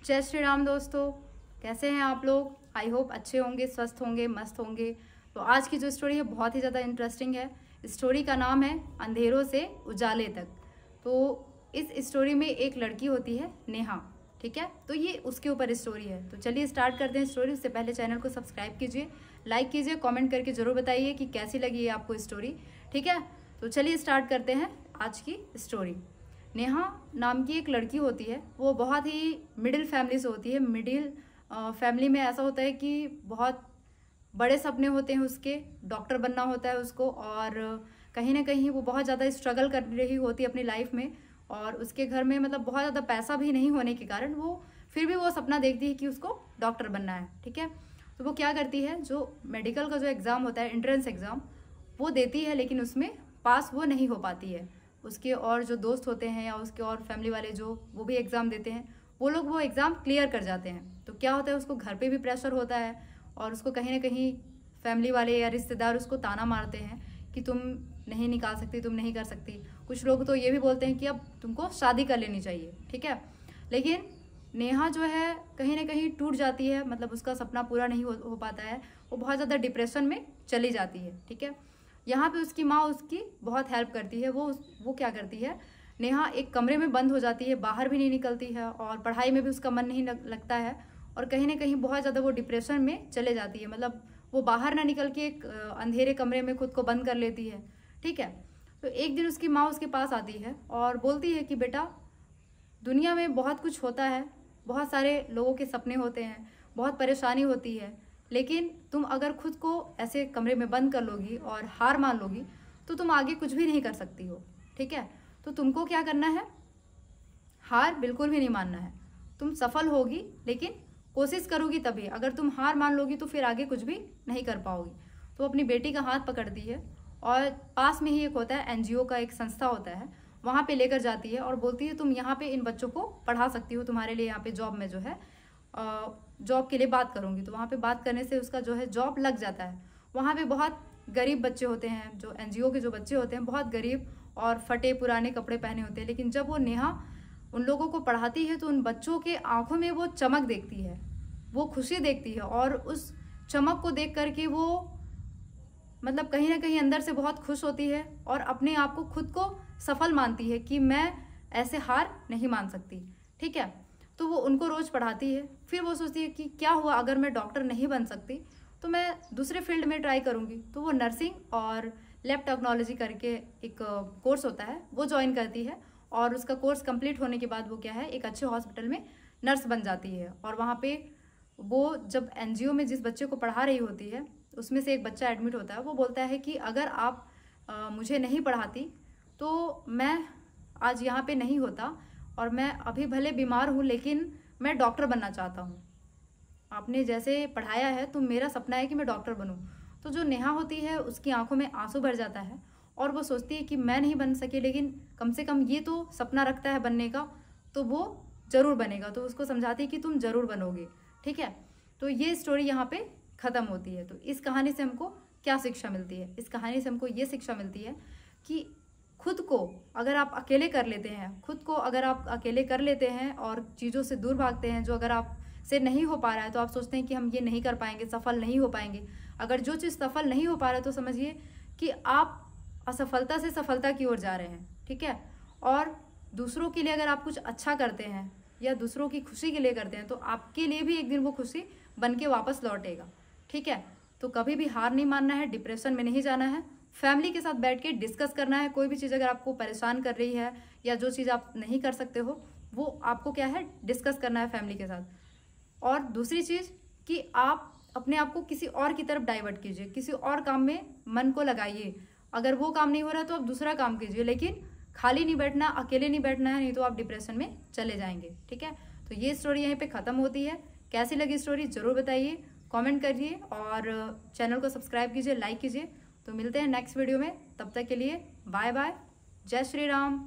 जय श्री राम दोस्तों, कैसे हैं आप लोग। आई होप अच्छे होंगे, स्वस्थ होंगे, मस्त होंगे। तो आज की जो स्टोरी है बहुत ही ज़्यादा इंटरेस्टिंग है। स्टोरी का नाम है अंधेरों से उजाले तक। तो इस स्टोरी में एक लड़की होती है नेहा, ठीक है। तो ये उसके ऊपर स्टोरी है। तो चलिए स्टार्ट करते हैं स्टोरी। उससे पहले चैनल को सब्सक्राइब कीजिए, लाइक कीजिए, कमेंट करके ज़रूर बताइए कि कैसी लगी है आपको स्टोरी, ठीक है। तो चलिए स्टार्ट करते हैं आज की स्टोरी। नेहा नाम की एक लड़की होती है। वो बहुत ही मिडिल फैमिली से होती है। मिडिल फैमिली में ऐसा होता है कि बहुत बड़े सपने होते हैं उसके, डॉक्टर बनना होता है उसको, और कहीं ना कहीं वो बहुत ज़्यादा स्ट्रगल कर रही होती है अपनी लाइफ में। और उसके घर में मतलब बहुत ज़्यादा पैसा भी नहीं होने के कारण वो फिर भी वो सपना देखती है कि उसको डॉक्टर बनना है, ठीक है। तो वो क्या करती है, जो मेडिकल का जो एग्ज़ाम होता है, एंट्रेंस एग्ज़ाम, वो देती है, लेकिन उसमें पास वो नहीं हो पाती है। उसके और जो दोस्त होते हैं या उसके और फैमिली वाले जो वो भी एग्ज़ाम देते हैं, वो लोग वो एग्ज़ाम क्लियर कर जाते हैं। तो क्या होता है, उसको घर पे भी प्रेशर होता है और उसको कहीं ना कहीं फैमिली वाले या रिश्तेदार उसको ताना मारते हैं कि तुम नहीं निकाल सकती, तुम नहीं कर सकती। कुछ लोग तो ये भी बोलते हैं कि अब तुमको शादी कर लेनी चाहिए, ठीक है। लेकिन नेहा जो है कहीं ना कहीं टूट जाती है, मतलब उसका सपना पूरा नहीं हो पाता है। वो बहुत ज़्यादा डिप्रेशन में चली जाती है, ठीक है। यहाँ पे उसकी माँ उसकी बहुत हेल्प करती है। वो क्या करती है, नेहा एक कमरे में बंद हो जाती है, बाहर भी नहीं निकलती है और पढ़ाई में भी उसका मन नहीं लगता है। और कहीं ना कहीं बहुत ज़्यादा वो डिप्रेशन में चले जाती है। मतलब वो बाहर ना निकल के एक अंधेरे कमरे में खुद को बंद कर लेती है, ठीक है। तो एक दिन उसकी माँ उसके पास आती है और बोलती है कि बेटा, दुनिया में बहुत कुछ होता है, बहुत सारे लोगों के सपने होते हैं, बहुत परेशानी होती है, लेकिन तुम अगर खुद को ऐसे कमरे में बंद कर लोगी और हार मान लोगी तो तुम आगे कुछ भी नहीं कर सकती हो, ठीक है। तो तुमको क्या करना है, हार बिल्कुल भी नहीं मानना है। तुम सफल होगी, लेकिन कोशिश करोगी तभी। अगर तुम हार मान लोगी तो फिर आगे कुछ भी नहीं कर पाओगी। तो अपनी बेटी का हाथ पकड़ती है और पास में ही एक होता है एनजीओ का एक संस्था होता है, वहाँ पे लेकर जाती है और बोलती है तुम यहाँ पे इन बच्चों को पढ़ा सकती हो, तुम्हारे लिए यहाँ पे जॉब में जो है जॉब के लिए बात करूँगी। तो वहाँ पे बात करने से उसका जो है जॉब लग जाता है। वहाँ पे बहुत गरीब बच्चे होते हैं, जो एनजीओ के जो बच्चे होते हैं बहुत गरीब और फटे पुराने कपड़े पहने होते हैं। लेकिन जब वो नेहा उन लोगों को पढ़ाती है तो उन बच्चों के आंखों में वो चमक देखती है, वो खुशी देखती है। और उस चमक को देख करके वो मतलब कहीं ना कहीं अंदर से बहुत खुश होती है और अपने आप को खुद को सफल मानती है कि मैं ऐसे हार नहीं मान सकती, ठीक है। तो वो उनको रोज पढ़ाती है। फिर वो सोचती है कि क्या हुआ अगर मैं डॉक्टर नहीं बन सकती तो मैं दूसरे फील्ड में ट्राई करूँगी। तो वो नर्सिंग और लैब टेक्नोलॉजी करके एक कोर्स होता है, वो ज्वाइन करती है। और उसका कोर्स कंप्लीट होने के बाद वो क्या है, एक अच्छे हॉस्पिटल में नर्स बन जाती है। और वहाँ पे वो जब एनजीओ में जिस बच्चे को पढ़ा रही होती है, उसमें से एक बच्चा एडमिट होता है। वो बोलता है कि अगर आप मुझे नहीं पढ़ाती तो मैं आज यहाँ पे नहीं होता, और मैं अभी भले बीमार हूँ लेकिन मैं डॉक्टर बनना चाहता हूँ। आपने जैसे पढ़ाया है तो मेरा सपना है कि मैं डॉक्टर बनूँ। तो जो नेहा होती है उसकी आंखों में आंसू भर जाता है और वो सोचती है कि मैं नहीं बन सकी, लेकिन कम से कम ये तो सपना रखता है बनने का, तो वो जरूर बनेगा। तो उसको समझाती है कि तुम जरूर बनोगे, ठीक है। तो ये स्टोरी यहाँ पे ख़त्म होती है। तो इस कहानी से हमको क्या शिक्षा मिलती है, इस कहानी से हमको ये शिक्षा मिलती है कि खुद को अगर आप अकेले कर लेते हैं, खुद को अगर आप अकेले कर लेते हैं और चीज़ों से दूर भागते हैं, जो अगर आप से नहीं हो पा रहा है तो आप सोचते हैं कि हम ये नहीं कर पाएंगे, सफल नहीं हो पाएंगे। अगर जो चीज़ सफल नहीं हो पा रहा है तो समझिए कि आप असफलता से सफलता की ओर जा रहे हैं, ठीक है। और दूसरों के लिए अगर आप कुछ अच्छा करते हैं या दूसरों की खुशी के लिए करते हैं तो आपके लिए भी एक दिन वो खुशी बन के वापस लौटेगा, ठीक है। तो कभी भी हार नहीं मानना है, डिप्रेशन में नहीं जाना है, फैमिली के साथ बैठ के डिस्कस करना है। कोई भी चीज़ अगर आपको परेशान कर रही है या जो चीज़ आप नहीं कर सकते हो वो आपको क्या है, डिस्कस करना है फैमिली के साथ। और दूसरी चीज़ कि आप अपने आप को किसी और की तरफ डाइवर्ट कीजिए, किसी और काम में मन को लगाइए। अगर वो काम नहीं हो रहा है तो आप दूसरा काम कीजिए, लेकिन खाली नहीं बैठना, अकेले नहीं बैठना है, नहीं तो आप डिप्रेशन में चले जाएंगे, ठीक है। तो ये स्टोरी यहीं पे ख़त्म होती है। कैसी लगी स्टोरी ज़रूर बताइए, कमेंट करिए और चैनल को सब्सक्राइब कीजिए, लाइक कीजिए। तो मिलते हैं नेक्स्ट वीडियो में, तब तक के लिए बाय बाय, जय श्री राम।